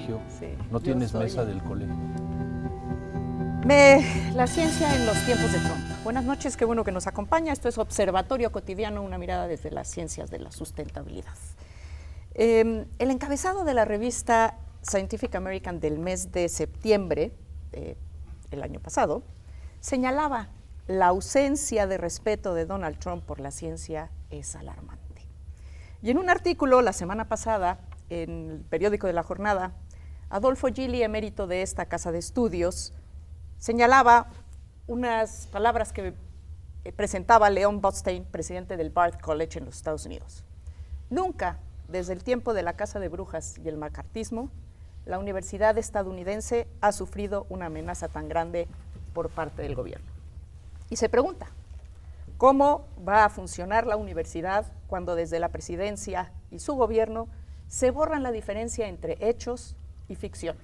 colegio. Sí, ¿No tienes soy mesa del colegio? La ciencia en los tiempos de Trump. Buenas noches, qué bueno que nos acompaña. Esto es Observatorio Cotidiano, una mirada desde las ciencias de la sustentabilidad. El encabezado de la revista Scientific American del mes de septiembre el año pasado señalaba: la ausencia de respeto de Donald Trump por la ciencia es alarmante. Y en un artículo la semana pasada en el periódico de La Jornada, Adolfo Gili, emérito de esta casa de estudios, señalaba unas palabras que presentaba Leon Botstein, presidente del Bard College en los Estados Unidos. Nunca, desde el tiempo de la Casa de Brujas y el macartismo, la universidad estadounidense ha sufrido una amenaza tan grande por parte del gobierno. Y se pregunta, ¿cómo va a funcionar la universidad cuando desde la presidencia y su gobierno se borran la diferencia entre hechos y ficción,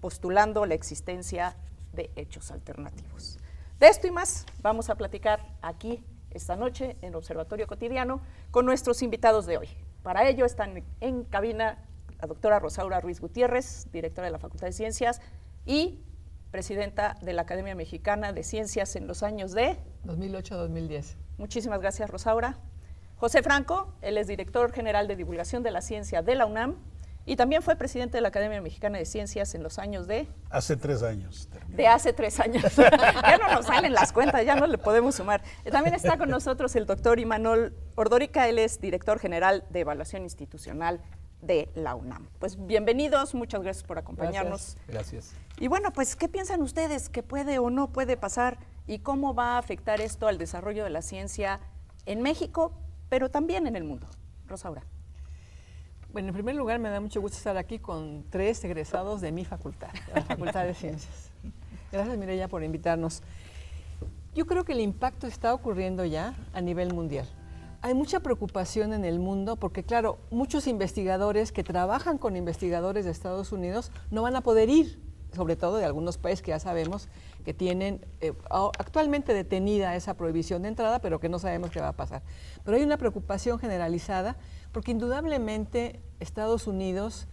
postulando la existencia de hechos alternativos? De esto y más vamos a platicar aquí esta noche en Observatorio Cotidiano con nuestros invitados de hoy. Para ello están en cabina la doctora Rosaura Ruiz Gutiérrez, directora de la Facultad de Ciencias y presidenta de la Academia Mexicana de Ciencias en los años de 2008-2010. Muchísimas gracias, Rosaura. José Franco, él es director general de divulgación de la ciencia de la UNAM y también fue presidente de la Academia Mexicana de Ciencias en los años de... Hace 3 años. De hace 3 años. Ya no nos salen las cuentas, ya no le podemos sumar. También está con nosotros el doctor Imanol Ordórica, él es director general de evaluación institucional de la UNAM. Pues bienvenidos, muchas gracias por acompañarnos. Gracias. Y bueno, pues, ¿qué piensan ustedes que puede o no puede pasar y cómo va a afectar esto al desarrollo de la ciencia en México, pero también en el mundo? Rosaura. Bueno, en primer lugar, me da mucho gusto estar aquí con 3 egresados de mi facultad, de la Facultad de Ciencias. Gracias, Mireya, por invitarnos. Yo creo que el impacto está ocurriendo ya a nivel mundial. Hay mucha preocupación en el mundo porque, claro, muchos investigadores que trabajan con investigadores de Estados Unidos no van a poder ir, sobre todo de algunos países que ya sabemos que tienen actualmente detenida esa prohibición de entrada, pero que no sabemos qué va a pasar. Pero hay una preocupación generalizada porque indudablemente Estados Unidos,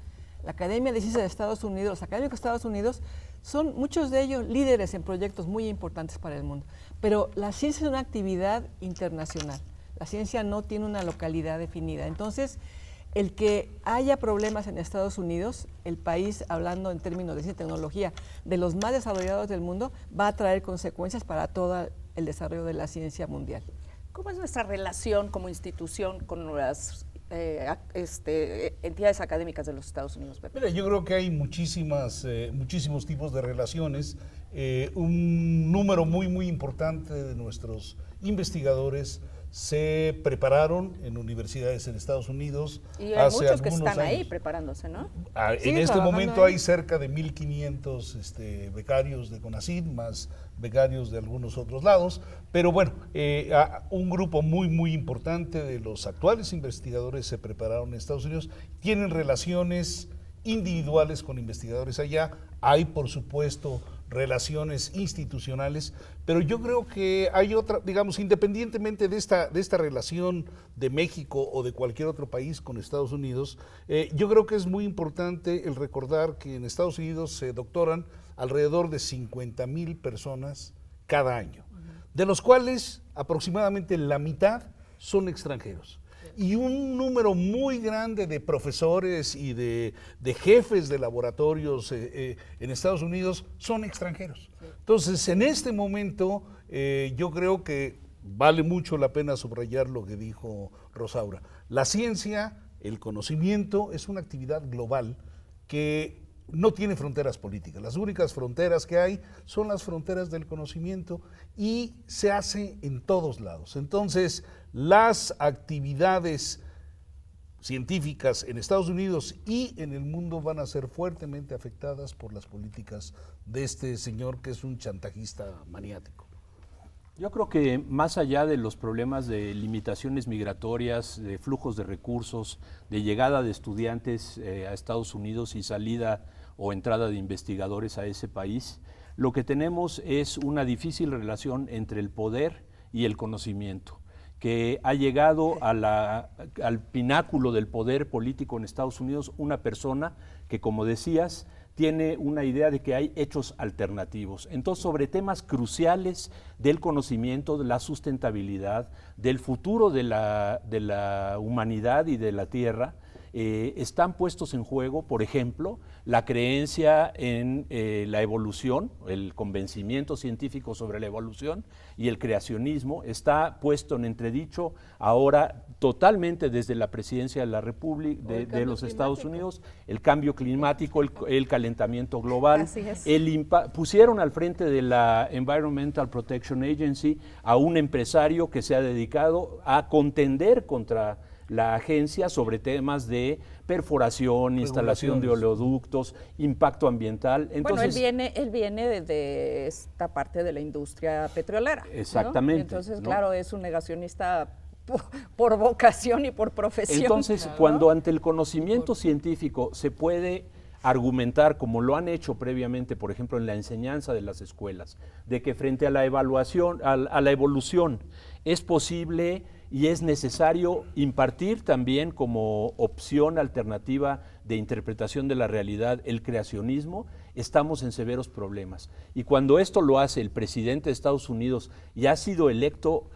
la Academia de Ciencias de Estados Unidos, los académicos de Estados Unidos, son muchos de ellos líderes en proyectos muy importantes para el mundo. Pero la ciencia es una actividad internacional. La ciencia no tiene una localidad definida. Entonces, el que haya problemas en Estados Unidos, el país, hablando en términos de ciencia y tecnología, de los más desarrollados del mundo, va a traer consecuencias para todo el desarrollo de la ciencia mundial. ¿Cómo es nuestra relación como institución con las entidades académicas de los Estados Unidos, Pepe? Mira, yo creo que hay muchísimos tipos de relaciones. Un número muy importante de nuestros investigadores se prepararon en universidades en Estados Unidos. Y hay muchos que están años. ahí preparándose, ¿no? En este momento hay cerca de 1,500 becarios de CONACYT, más becarios de algunos otros lados, pero bueno, un grupo muy importante de los actuales investigadores se prepararon en Estados Unidos, tienen relaciones individuales con investigadores allá, hay por supuesto relaciones institucionales, pero yo creo que hay otra, digamos, independientemente de esta relación de México o de cualquier otro país con Estados Unidos, yo creo que es muy importante el recordar que en Estados Unidos se doctoran alrededor de 50,000 personas cada año, de los cuales aproximadamente la mitad son extranjeros. Y un número muy grande de profesores y de jefes de laboratorios en Estados Unidos son extranjeros. Entonces, en este momento, yo creo que vale mucho la pena subrayar lo que dijo Rosaura. La ciencia, el conocimiento, es una actividad global que no tiene fronteras políticas. Las únicas fronteras que hay son las fronteras del conocimiento y se hace en todos lados. Entonces, las actividades científicas en Estados Unidos y en el mundo van a ser fuertemente afectadas por las políticas de este señor que es un chantajista maniático. Yo creo que más allá de los problemas de limitaciones migratorias, de flujos de recursos, de llegada de estudiantes a Estados Unidos y salida o entrada de investigadores a ese país, lo que tenemos es una difícil relación entre el poder y el conocimiento. que ha llegado al pináculo del poder político en Estados Unidos una persona que, como decías, tiene una idea de que hay hechos alternativos. Entonces, sobre temas cruciales del conocimiento, de la sustentabilidad, del futuro de la humanidad y de la Tierra, están puestos en juego, por ejemplo, la creencia en la evolución, el convencimiento científico sobre la evolución y el creacionismo está puesto en entredicho ahora totalmente desde la presidencia de la República de los Estados Unidos, el cambio climático, el calentamiento global. Así es. Pusieron al frente de la Environmental Protection Agency a un empresario que se ha dedicado a contender contra la agencia sobre temas de perforación, instalación de oleoductos, impacto ambiental. Entonces, bueno, él viene de esta parte de la industria petrolera. Exactamente. ¿no? Entonces, ¿no? claro, es un negacionista por vocación y por profesión. Entonces, ¿no? cuando ante el conocimiento científico se puede argumentar, como lo han hecho previamente, por ejemplo, en la enseñanza de las escuelas, de que frente a la evaluación, a la evolución, es posible y es necesario impartir también como opción alternativa de interpretación de la realidad el creacionismo, estamos en severos problemas. Y cuando esto lo hace el presidente de Estados Unidos y ha sido electo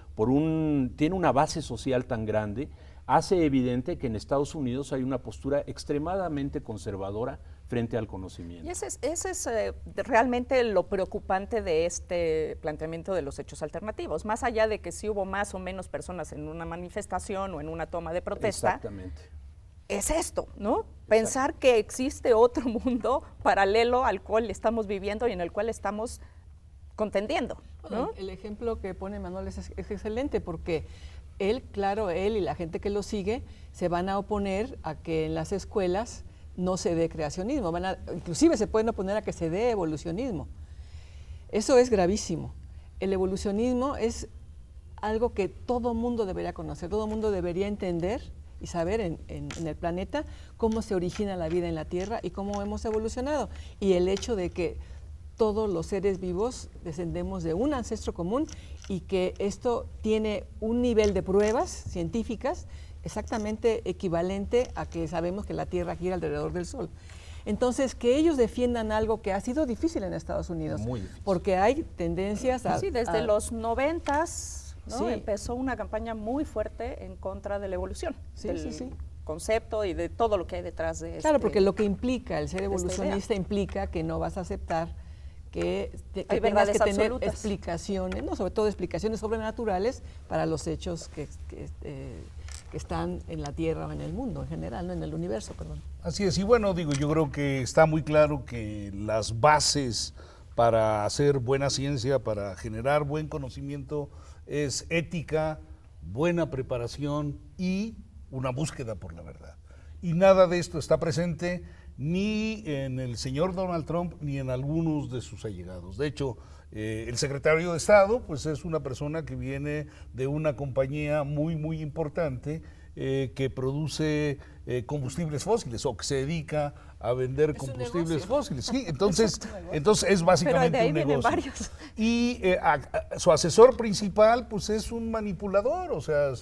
tiene una base social tan grande, hace evidente que en Estados Unidos hay una postura extremadamente conservadora frente al conocimiento. Y ese es realmente lo preocupante de este planteamiento de los hechos alternativos, más allá de que si hubo más o menos personas en una manifestación o en una toma de protesta. Exactamente. Es esto, ¿no? Pensar que existe otro mundo paralelo al cual estamos viviendo y en el cual estamos contendiendo, ¿no? El ejemplo que pone Manuel es excelente porque él y la gente que lo sigue se van a oponer a que en las escuelas no se dé creacionismo, inclusive se pueden oponer a que se dé evolucionismo. Eso es gravísimo. El evolucionismo es algo que todo mundo debería conocer, todo mundo debería entender y saber en el planeta cómo se origina la vida en la Tierra y cómo hemos evolucionado. Y el hecho de que todos los seres vivos descendemos de un ancestro común y que esto tiene un nivel de pruebas científicas exactamente equivalente a que sabemos que la Tierra gira alrededor del Sol. Entonces, que ellos defiendan algo que ha sido difícil en Estados Unidos, muy difícil, porque hay tendencias a... Sí, desde los 90s, ¿no? Sí. Empezó una campaña muy fuerte en contra de la evolución, Sí, del sí. concepto y de todo lo que hay detrás de Claro, porque lo que implica el ser esta evolucionista implica que no vas a aceptar que Hay tengas verdades que tener absolutas. explicaciones, no, sobre todo explicaciones sobrenaturales para los hechos que están en la Tierra o en el mundo en general, no en el universo, perdón. Así es, y bueno, yo creo que está muy claro que las bases para hacer buena ciencia, para generar buen conocimiento, es ética, buena preparación y una búsqueda por la verdad. Y nada de esto está presente ni en el señor Donald Trump ni en algunos de sus allegados. De hecho, el secretario de Estado pues es una persona que viene de una compañía muy, muy importante que produce combustibles fósiles o que se dedica a vender combustibles fósiles. Sí, entonces es básicamente Pero de ahí un vienen negocio. varios. Y su asesor principal pues es un manipulador, o sea,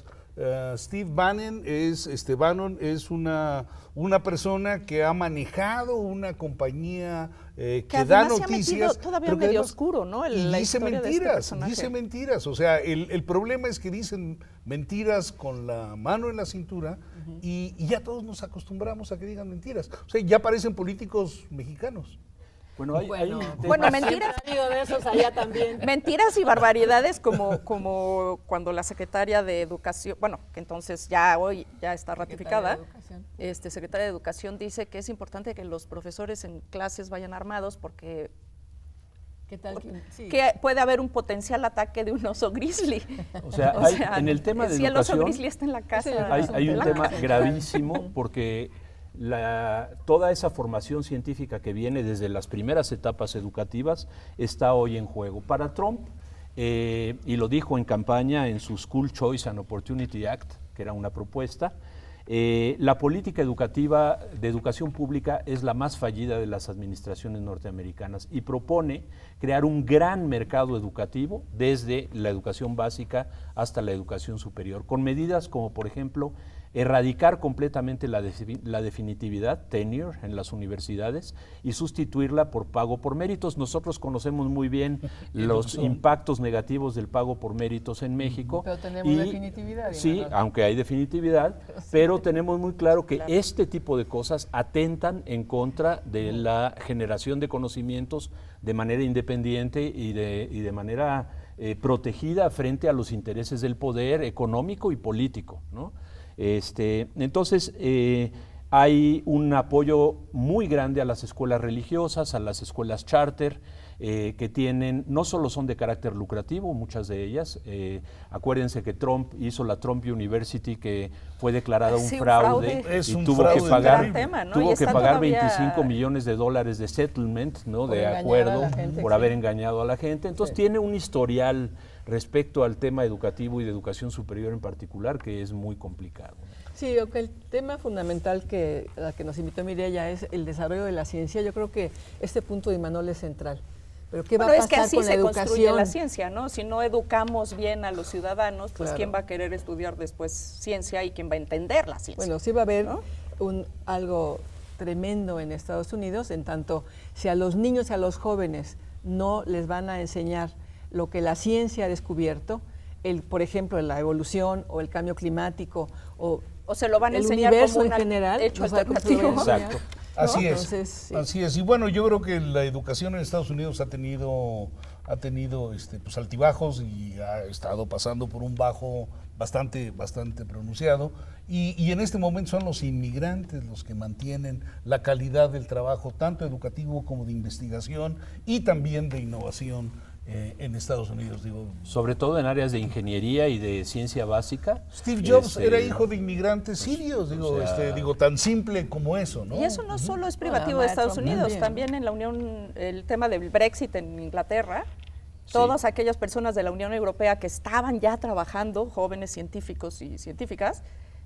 Steve Bannon es una persona que ha manejado una compañía que da además noticias. se ha metido todavía pero que medio además- oscuro, ¿no? Y La dice historia de este mentiras, personaje. O sea, el problema es que dicen mentiras con la mano en la cintura y ya todos nos acostumbramos a que digan mentiras. O sea, ya parecen políticos mexicanos. Bueno, hay Bueno, mentiras. Siempre ha habido de esos allá también. Mentiras y barbaridades como cuando la secretaria de Educación, bueno, que entonces hoy ya está ratificada, secretaria de Educación dice que es importante que los profesores en clases vayan armados porque ¿Qué tal? Sí. que puede haber un potencial ataque de un oso grizzly. O sea, en el tema de si el oso educación grizzly está en la casa. hay un blanca. tema gravísimo porque toda esa formación científica que viene desde las primeras etapas educativas está hoy en juego. Para Trump, y lo dijo en campaña en su School Choice and Opportunity Act, que era una propuesta, La política educativa de educación pública es la más fallida de las administraciones norteamericanas y propone crear un gran mercado educativo desde la educación básica hasta la educación superior, con medidas como, por ejemplo, erradicar completamente la definitividad, tenure, en las universidades y sustituirla por pago por méritos. Nosotros conocemos muy bien los impactos negativos del pago por méritos en México. Pero tenemos definitividad. Sí, aunque hay definitividad, pero tenemos muy claro que este tipo de cosas atentan en contra de la generación de conocimientos de manera independiente y de manera protegida frente a los intereses del poder económico y político, ¿no? Entonces, hay un apoyo muy grande a las escuelas religiosas, a las escuelas charter, que tienen, no solo son de carácter lucrativo, muchas de ellas. Acuérdense que Trump hizo la Trump University, que fue declarada un fraude y tuvo que pagar, pagar 25 millones de dólares de settlement, ¿no? De acuerdo, por haber engañado a la gente. Entonces tiene un historial respecto al tema educativo y de educación superior en particular, que es muy complicado. Sí, aunque el tema fundamental a que nos invitó Mireya es el desarrollo de la ciencia, yo creo que este punto de Imanol es central. Pero ¿qué va a pasar es que así con la se educación? construye la ciencia, ¿no? Si no educamos bien a los ciudadanos, pues Claro. ¿quién va a querer estudiar después ciencia y quién va a entender la ciencia? Bueno, sí va a haber, ¿no?, algo tremendo en Estados Unidos, en tanto si a los niños y a los jóvenes no les van a enseñar lo que la ciencia ha descubierto, por ejemplo, la evolución o el cambio climático o se lo van a el enseñar universo como en general, hecho no sabe cómo se lo alternativo. van a enseñar. Exacto. Así es, Entonces, sí. así es. Y bueno, yo creo que la educación en Estados Unidos ha tenido pues, altibajos y ha estado pasando por un bajo bastante pronunciado. Y en este momento son los inmigrantes los que mantienen la calidad del trabajo, tanto educativo como de investigación y también de innovación en Estados Unidos. Digo, Sobre todo en áreas de ingeniería y de ciencia básica. Steve Jobs era hijo de inmigrantes sirios, tan simple como eso, ¿no? Y eso no solo es privativo de Estados Unidos, también en la Unión, el tema del Brexit en Inglaterra, todas aquellas personas de la Unión Europea que estaban ya trabajando, jóvenes científicos y científicas,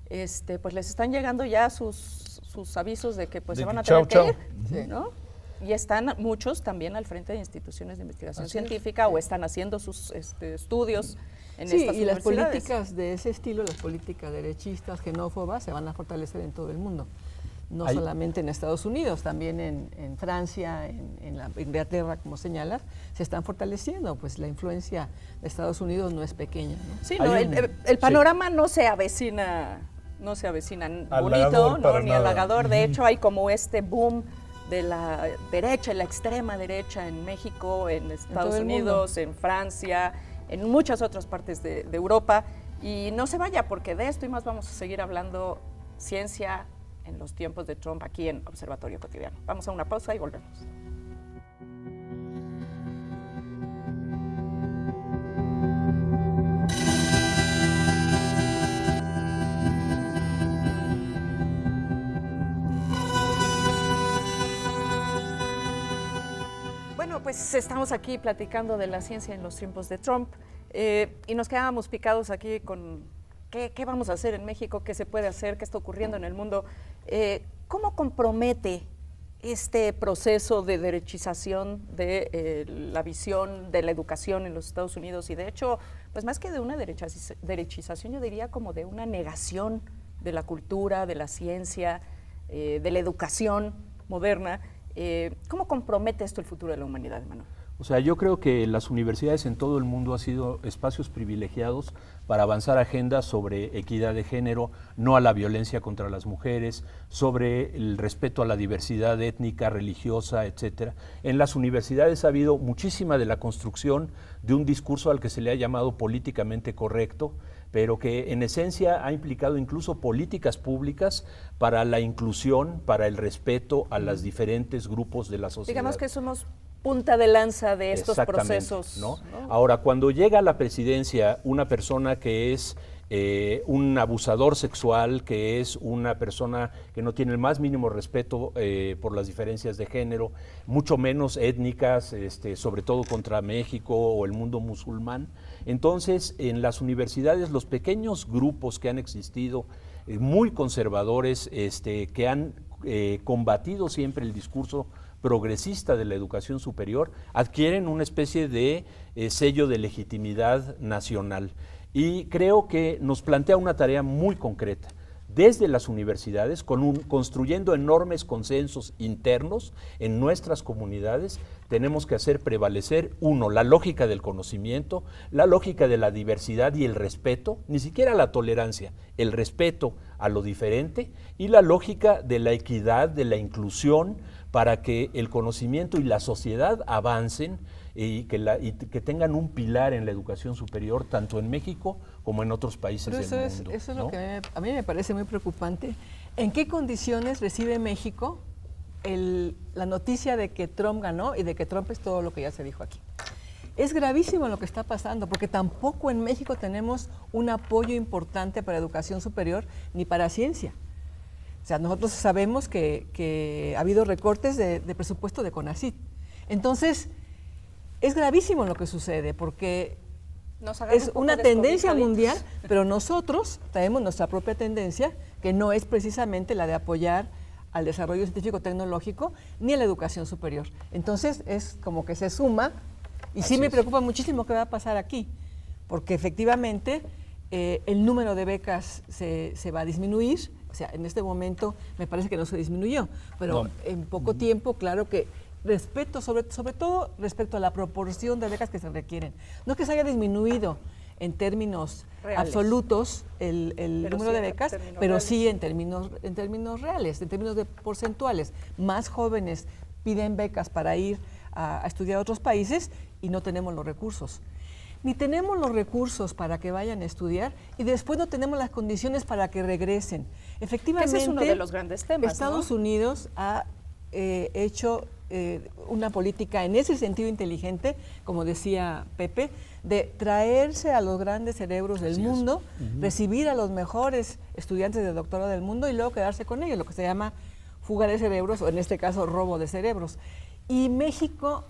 pues les están llegando ya sus avisos de que pues se van a tener que ir, ¿no? Y están muchos también al frente de instituciones de investigación científica o están haciendo sus estudios en estas y las universidades. políticas de ese estilo, las políticas derechistas, xenófobas, se van a fortalecer en todo el mundo. No solamente en Estados Unidos, también en Francia, en Inglaterra, como señalas, se están fortaleciendo. Pues la influencia de Estados Unidos no es pequeña, ¿no? Sí, no, el panorama no se avecina bonito, ¿no?, ni halagador. De hecho, hay como este boom de la derecha, la extrema derecha en México, en Estados Unidos, en Francia, en muchas otras partes de Europa. Y no se vaya, porque de esto y más vamos a seguir hablando ciencia en los tiempos de Trump aquí en Observatorio Cotidiano. Vamos a una pausa y volvemos. Bueno, pues estamos aquí platicando de la ciencia en los tiempos de Trump y nos quedábamos picados aquí con qué vamos a hacer en México, qué se puede hacer, qué está ocurriendo en el mundo. ¿Cómo compromete este proceso de derechización de la visión de la educación en los Estados Unidos? Y de hecho, pues más que de una derechización, yo diría como de una negación de la cultura, de la ciencia, de la educación moderna. ¿Cómo compromete esto el futuro de la humanidad, Manuel? O sea, yo creo que las universidades en todo el mundo han sido espacios privilegiados para avanzar agendas sobre equidad de género, no a la violencia contra las mujeres, sobre el respeto a la diversidad étnica, religiosa, etcétera. En las universidades ha habido muchísima de la construcción de un discurso al que se le ha llamado políticamente correcto, pero que en esencia ha implicado incluso políticas públicas para la inclusión, para el respeto a los diferentes grupos de la sociedad. Digamos que somos punta de lanza de estos procesos, ¿no? Ahora, cuando llega a la presidencia una persona que es un abusador sexual, que es una persona que no tiene el más mínimo respeto por las diferencias de género, mucho menos étnicas, sobre todo contra México o el mundo musulmán, entonces en las universidades los pequeños grupos que han existido muy conservadores, que han combatido siempre el discurso progresista de la educación superior, adquieren una especie de sello de legitimidad nacional. Y creo que nos plantea una tarea muy concreta desde las universidades, construyendo enormes consensos internos en nuestras comunidades. Tenemos que hacer prevalecer, uno, la lógica del conocimiento, la lógica de la diversidad y el respeto, ni siquiera la tolerancia, el respeto a lo diferente, y la lógica de la equidad, de la inclusión, para que el conocimiento y la sociedad avancen y que tengan un pilar en la educación superior, tanto en México como en otros países Pero del mundo. Eso es ¿no? lo que a mí me parece muy preocupante. ¿En qué condiciones recibe México la noticia de que Trump ganó y de que Trump es todo lo que ya se dijo aquí? Es gravísimo lo que está pasando, porque tampoco en México tenemos un apoyo importante para educación superior ni para ciencia. O sea, nosotros sabemos que ha habido recortes de presupuesto de CONACYT. Entonces, es gravísimo lo que sucede, porque es una tendencia mundial, pero nosotros tenemos nuestra propia tendencia, que no es precisamente la de apoyar al desarrollo científico-tecnológico ni a la educación superior. Entonces, es como que se suma, y sí me preocupa muchísimo qué va a pasar aquí, porque efectivamente el número de becas se va a disminuir. O sea, en este momento me parece que no se disminuyó, pero no. En poco tiempo, claro que sobre todo respecto a la proporción de becas que se requieren. No es que se haya disminuido en términos absolutos el número de becas, pero sí en términos reales, en términos porcentuales. Más jóvenes piden becas para ir a estudiar a otros países y no tenemos los recursos. Ni tenemos los recursos para que vayan a estudiar y después no tenemos las condiciones para que regresen. Efectivamente, ese es uno de los grandes temas, Estados Unidos ha hecho una política en ese sentido inteligente, como decía Pepe, de traerse a los grandes cerebros del mundo, recibir a los mejores estudiantes de doctorado del mundo y luego quedarse con ellos, lo que se llama fuga de cerebros, o en este caso robo de cerebros. Y México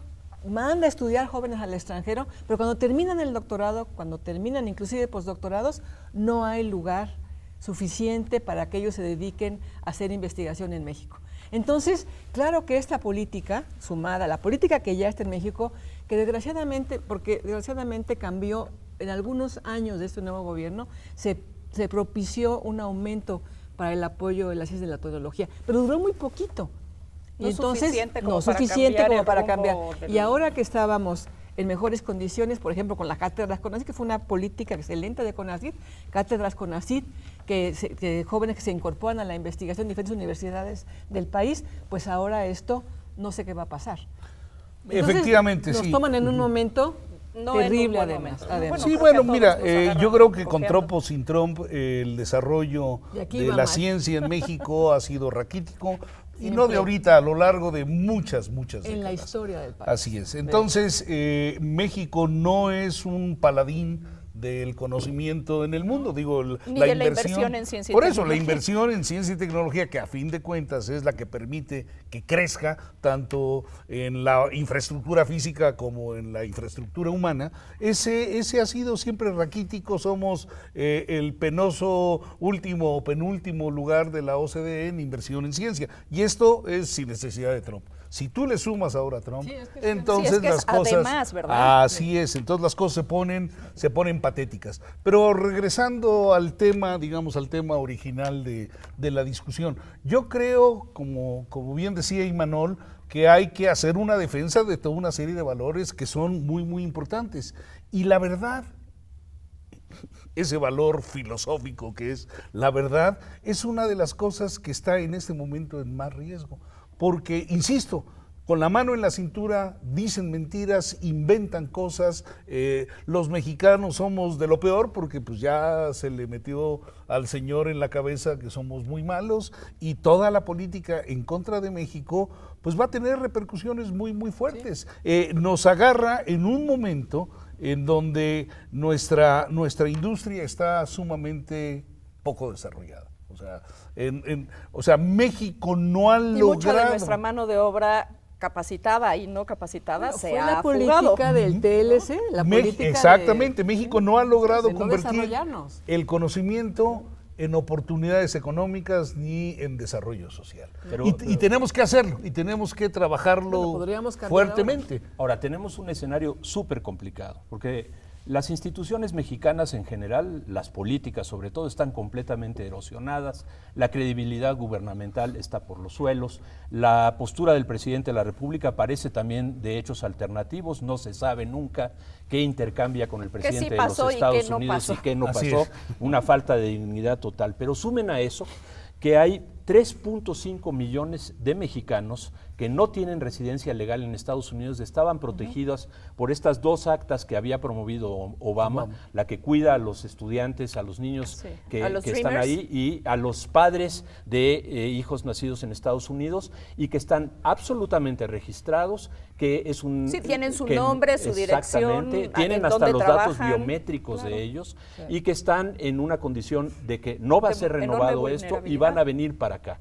manda a estudiar jóvenes al extranjero, pero cuando terminan el doctorado, cuando terminan inclusive postdoctorados, no hay lugar suficiente para que ellos se dediquen a hacer investigación en México. Entonces, claro que esta política, sumada a la política que ya está en México, que desgraciadamente cambió en algunos años de este nuevo gobierno, se propició un aumento para el apoyo de la ciencia y la tecnología, pero duró muy poquito. No suficiente como para cambiar. Y ahora que estábamos en mejores condiciones, por ejemplo, con las cátedras CONACYT, que fue una política excelente de CONACYT, cátedras CONACYT, que jóvenes que se incorporan a la investigación en diferentes universidades del país, pues ahora esto no sé qué va a pasar. Entonces, efectivamente, nos toman en un momento terrible, además. Sí, bueno, mira, yo creo que con Trump o sin Trump, el desarrollo de la ciencia en México ha sido raquítico. Y no de ahorita, a lo largo de muchas décadas. En la historia del país. Así es. Entonces, México no es un paladín del conocimiento en el mundo, digo, la inversión en ciencia y tecnología. Por eso, la inversión en ciencia y tecnología, que a fin de cuentas es la que permite que crezca tanto en la infraestructura física como en la infraestructura humana, ese ha sido siempre raquítico. Somos el penoso último o penúltimo lugar de la OCDE en inversión en ciencia, y esto es sin necesidad de Trump. Si tú le sumas ahora a Trump, entonces las cosas, además, ¿verdad? Así es, entonces las cosas se ponen patéticas. Pero regresando al tema, digamos, al tema original de la discusión, yo creo, como bien decía Imanol, que hay que hacer una defensa de toda una serie de valores que son muy importantes. Y la verdad, ese valor filosófico que es la verdad, es una de las cosas que está en este momento en más riesgo. Porque, insisto, con la mano en la cintura dicen mentiras, inventan cosas. Los mexicanos somos de lo peor porque pues ya se le metió al señor en la cabeza que somos muy malos, y toda la política en contra de México pues va a tener repercusiones muy fuertes. Sí. Nos agarra en un momento en donde nuestra industria está sumamente poco desarrollada. O sea, México no ha logrado... Y mucha de nuestra mano de obra capacitada y no capacitada se ha fugado. Fue la política del TLC, la política exactamente, México no ha logrado no convertir el conocimiento en oportunidades económicas ni en desarrollo social. Pero- Y tenemos que hacerlo, y tenemos que trabajarlo Bueno, podríamos cambiar fuertemente. Ahora, tenemos un escenario súper complicado, porque las instituciones mexicanas en general, las políticas sobre todo, están completamente erosionadas, la credibilidad gubernamental está por los suelos, la postura del presidente de la República parece también de hechos alternativos, no se sabe nunca qué intercambia con el presidente de los pasó y Estados qué no Unidos pasó. y qué no Así pasó, es. una falta de dignidad total. Pero sumen a eso que hay 3.5 millones de mexicanos que no tienen residencia legal en Estados Unidos, estaban protegidas por estas dos actas que había promovido Obama, la que cuida a los estudiantes, a los niños Sí. que, A los que están Dreamers. ahí y a los padres de hijos nacidos en Estados Unidos y que están absolutamente registrados, que es un... Sí, tienen su que- nombre, su dirección, exactamente, tienen en hasta dónde los datos trabajan. biométricos Claro. de ellos y que están en una condición de que no va a De ser enorme renovado esto y vulnerabilidad. van a venir para acá.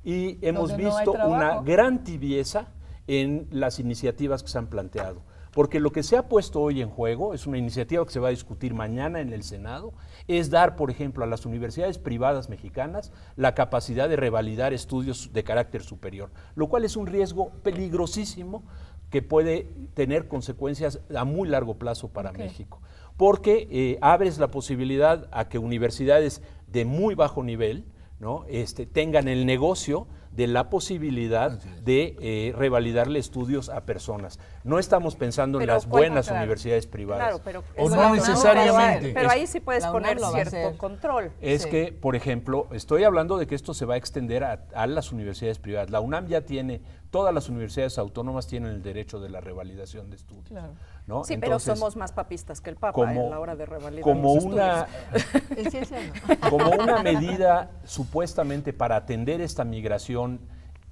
Y hemos Donde no hay visto una trabajo. gran tibieza en las iniciativas que se han planteado. Porque lo que se ha puesto hoy en juego es una iniciativa que se va a discutir mañana en el Senado, es dar, por ejemplo, a las universidades privadas mexicanas la capacidad de revalidar estudios de carácter superior, lo cual es un riesgo peligrosísimo que puede tener consecuencias a muy largo plazo para México. Porque abres la posibilidad a que universidades de muy bajo nivel, ¿no? Tengan el negocio de la posibilidad de revalidarle estudios a personas. No estamos pensando en Pero las ¿cuál? buenas Claro. universidades privadas. Claro, pero O eso no la UNAM necesariamente. Pero ahí sí puedes La UNAM poner lo va a hacer. cierto control. Es Sí. que, por ejemplo, estoy hablando de que esto se va a extender a las universidades privadas. La UNAM ya tiene, todas las universidades autónomas tienen el derecho de la revalidación de estudios. Claro. ¿no? Sí, Entonces, pero somos más papistas que el Papa como, a la hora de revalidar como los una estudios. En ciencia no. como una medida supuestamente para atender esta migración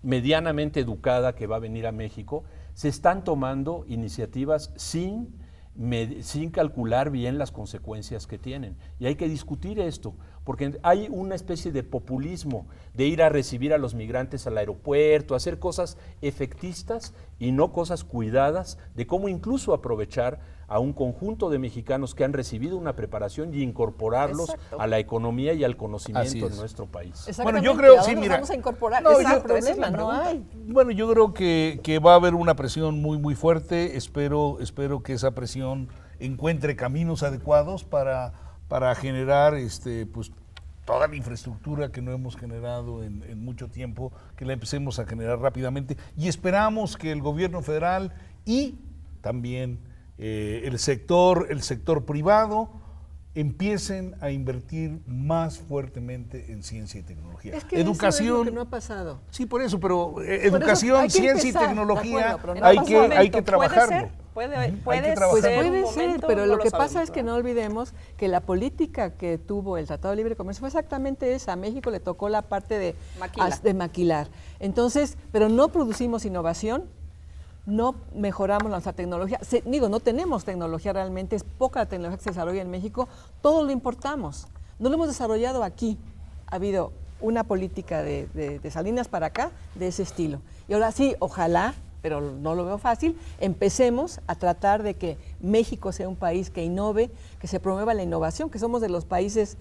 medianamente educada que va a venir a México, se están tomando iniciativas sin calcular bien las consecuencias que tienen. Y hay que discutir esto, porque hay una especie de populismo de ir a recibir a los migrantes al aeropuerto, hacer cosas efectistas y no cosas cuidadas, de cómo incluso aprovechar a un conjunto de mexicanos que han recibido una preparación y incorporarlos Exacto. a la economía y al Así conocimiento es. de nuestro país. Bueno, yo Exactamente, creo, ¿a sí, dónde nos mira. vamos a incorporar? No, Ese es el Exacto, esa es la problema, no pregunta. hay. Bueno, yo creo que va a haber una presión muy, muy fuerte. Espero que esa presión encuentre caminos adecuados para generar pues, toda la infraestructura que no hemos generado en mucho tiempo, que la empecemos a generar rápidamente. Y esperamos que el gobierno federal y también el sector privado empiecen a invertir más fuertemente en ciencia y tecnología. Es que educación. eso es lo que no ha pasado. Sí, por eso, pero eso educación, hay que ciencia empezar, y tecnología, de acuerdo, pero no hay, pasa que, momento. hay que trabajarlo. Puede Hay ser, que puede trabajarlo. ser, Puede un ser, momento, pero no lo que sabemos, pasa es que ¿verdad? no olvidemos que la política que tuvo el Tratado de Libre Comercio fue exactamente esa. A México le tocó la parte de maquilar. Entonces, pero no producimos innovación, no mejoramos nuestra tecnología. No tenemos tecnología realmente, es poca la tecnología que se desarrolla en México, todo lo importamos. No lo hemos desarrollado aquí. Ha habido una política de Salinas para acá de ese estilo. Y ahora sí, ojalá, pero no lo veo fácil, empecemos a tratar de que México sea un país que innove, que se promueva la innovación, que somos de los países,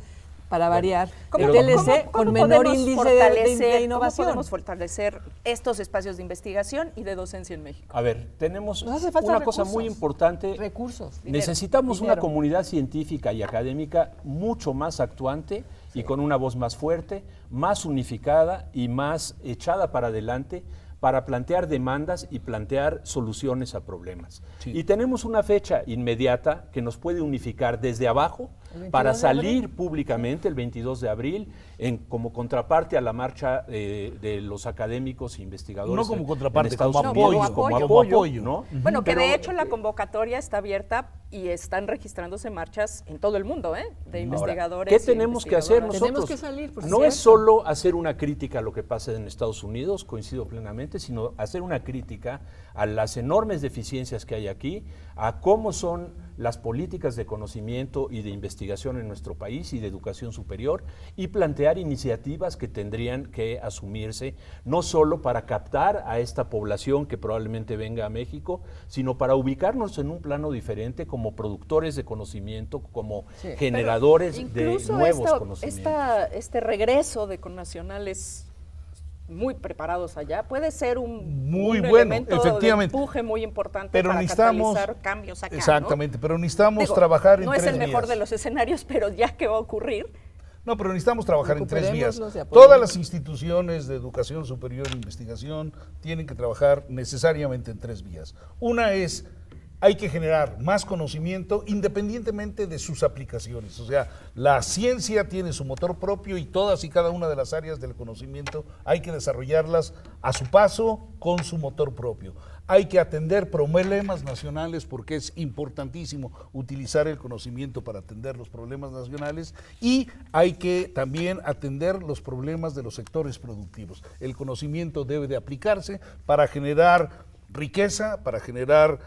para variar, ¿Cómo- el TLC cómo con menor podemos índice fortalecer- de ¿Cómo innovación. podemos fortalecer estos espacios de investigación y de docencia en México? A ver, tenemos Nos hace falta una cosa recursos. muy importante. Recursos, dinero, Necesitamos una dinero. comunidad científica y académica mucho más actuante y con una voz más fuerte, más unificada y más echada para adelante para plantear demandas y plantear soluciones a problemas. Sí. Y tenemos una fecha inmediata que nos puede unificar desde abajo ¿El 22 para de salir públicamente el 22 de abril como contraparte a la marcha de los académicos e investigadores. No como en contraparte, Estados como Unidos, apoyo, como como apoyo, apoyo. ¿no? Bueno, que Pero, de hecho la convocatoria está abierta y están registrándose marchas en todo el mundo, ¿eh? De investigadores. ¿qué y tenemos que hacer investigadoras. nosotros? Tenemos que salir, por no cierto. es solo hacer una crítica a lo que pasa en Estados Unidos, coincido plenamente, sino hacer una crítica a las enormes deficiencias que hay aquí, a cómo son las políticas de conocimiento y de investigación investigación en nuestro país y de educación superior y plantear iniciativas que tendrían que asumirse no solo para captar a esta población que probablemente venga a México, sino para ubicarnos en un plano diferente como productores de conocimiento, como generadores de nuevos conocimientos. Este regreso de connacionales muy preparados allá puede ser un bueno, elemento efectivamente, de empuje muy importante pero para necesitamos catalizar cambios acá, exactamente, ¿no? pero necesitamos Digo, trabajar en no tres es el mejor vías. de los escenarios, pero ya que va a ocurrir. No, pero necesitamos trabajar en tres vías. Recuperémoslos y apoyémoslos. Todas las instituciones de educación superior e investigación tienen que trabajar necesariamente en tres vías. Una es, hay que generar más conocimiento independientemente de sus aplicaciones. O sea, la ciencia tiene su motor propio y todas y cada una de las áreas del conocimiento hay que desarrollarlas a su paso con su motor propio. Hay que atender problemas nacionales porque es importantísimo utilizar el conocimiento para atender los problemas nacionales y hay que también atender los problemas de los sectores productivos. El conocimiento debe de aplicarse para generar riqueza, para generar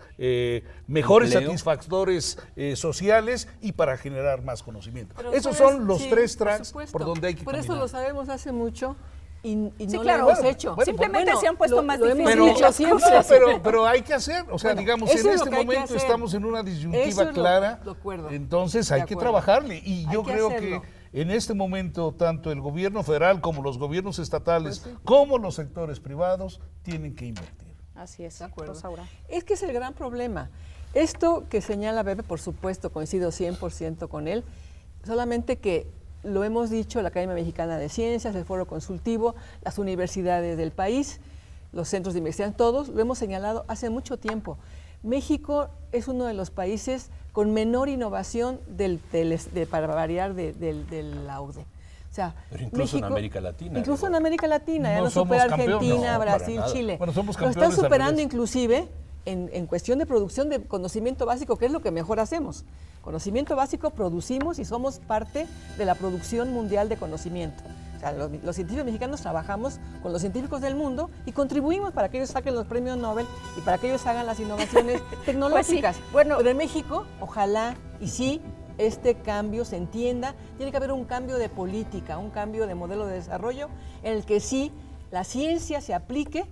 mejores empleo, satisfactores sociales y para generar más conocimiento. Pero Esos ¿sabes? son los Sí, tres por tracks supuesto. por donde hay que Por caminar. eso lo sabemos hace mucho y Sí, no claro. lo hemos Bueno, hecho. bueno, Simplemente Bueno, se han puesto más lo hemos difíciles dicho las siempre. cosas. pero hay que hacer, o sea, Bueno, digamos, eso en es lo este que hay que momento hacer. estamos en una disyuntiva Eso es lo- clara, de acuerdo. entonces De hay que acuerdo. trabajarle y yo Hay que creo hacerlo. que en este momento tanto el gobierno federal como los gobiernos estatales, Pues sí. como los sectores privados tienen que invertir. Así es, De acuerdo. Rosaura. Es que es el gran problema. Esto que señala Pepe, por supuesto, coincido 100% con él, solamente que lo hemos dicho la Academia Mexicana de Ciencias, el Foro Consultivo, las universidades del país, los centros de investigación, todos lo hemos señalado hace mucho tiempo. México es uno de los países con menor innovación para variar de la OCDE. O sea, Pero incluso en América Latina, Incluso digo. en América Latina, ya No nos somos supera campeones. Argentina, No, para Brasil, nada. Chile. Bueno, somos Lo están campeones al superando revés. inclusive en cuestión de producción de conocimiento básico, que es lo que mejor hacemos. Conocimiento básico producimos y somos parte de la producción mundial de conocimiento. O sea, los científicos mexicanos trabajamos con los científicos del mundo y contribuimos para que ellos saquen los premios Nobel y para que ellos hagan las innovaciones tecnológicas. Pues sí, bueno. Pero en México, ojalá y sí, este cambio se entienda. Tiene que haber un cambio de política, un cambio de modelo de desarrollo en el que sí la ciencia se aplique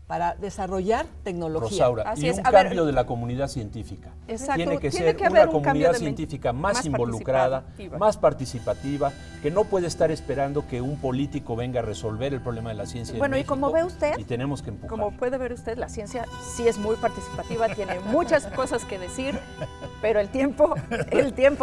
para desarrollar tecnología. Rosaura, Así y es. un A ver, cambio de la comunidad científica. Exacto, Tiene que tiene ser que haber una un cambio comunidad de científica más más involucrada, participativa. más participativa, que no puede estar esperando que un político venga a resolver el problema de la ciencia. Bueno, en y como México, ve usted, y tenemos que empujar. Como puede ver usted, la ciencia sí es muy participativa, tiene muchas cosas que decir, pero el tiempo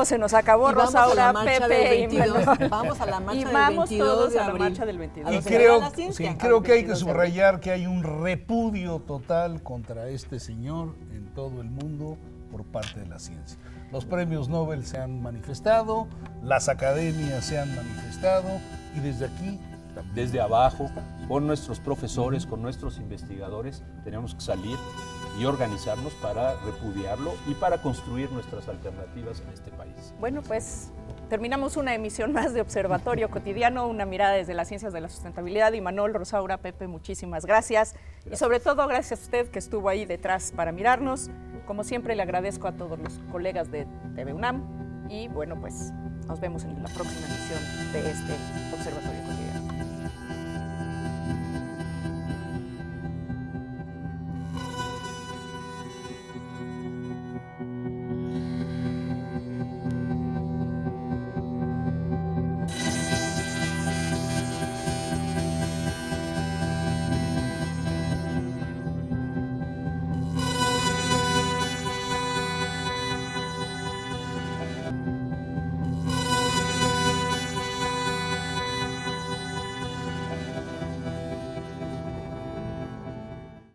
se nos acabó, Y vamos a Rosaura, la marcha Pepe del y 22. Manuel. Vamos a la marcha Y del vamos 22 todos de a la abril. marcha del 22 Y de celebrar creo, la ciencia. sí, creo que hay que 22 de abril. subrayar que hay un repudio total contra este señor en todo el mundo por parte de la ciencia. Los premios Nobel se han manifestado, las academias se han manifestado y desde aquí también. Desde abajo, con nuestros profesores, con nuestros investigadores, tenemos que salir y organizarnos para repudiarlo y para construir nuestras alternativas en este país. Bueno, pues terminamos una emisión más de Observatorio Cotidiano, una mirada desde las ciencias de la sustentabilidad. Imanol, Rosaura, Pepe, muchísimas gracias. Y sobre todo, gracias a usted que estuvo ahí detrás para mirarnos. Como siempre, le agradezco a todos los colegas de TV UNAM. Y bueno, pues nos vemos en la próxima emisión de este Observatorio.